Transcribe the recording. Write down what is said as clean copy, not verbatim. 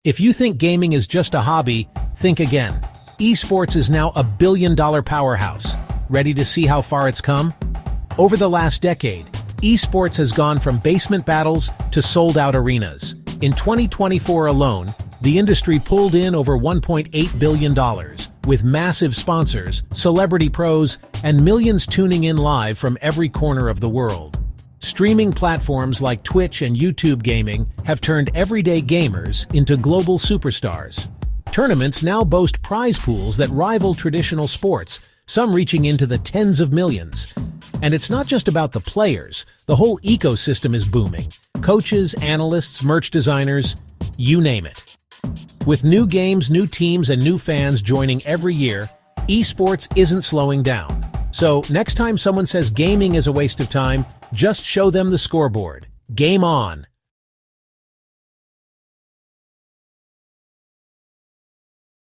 If you think gaming is just a hobby, think again. Esports is now a billion-dollar powerhouse. Ready to see how far it's come? Over the last decade, esports has gone from basement battles to sold-out arenas. In 2024 alone, the industry pulled in over $1.8 billion, with massive sponsors, celebrity pros, and millions tuning in live from every corner of the world. Streaming platforms like Twitch and YouTube gaming have turned everyday gamers into global superstars. Tournaments now boast prize pools that rival traditional sports, some reaching into the tens of millions. And it's not just about the players, the whole ecosystem is booming. Coaches, analysts, merch designers, you name it. With new games, new teams, and new fans joining every year, esports isn't slowing down. So, next time someone says gaming is a waste of time, just show them the scoreboard. Game on!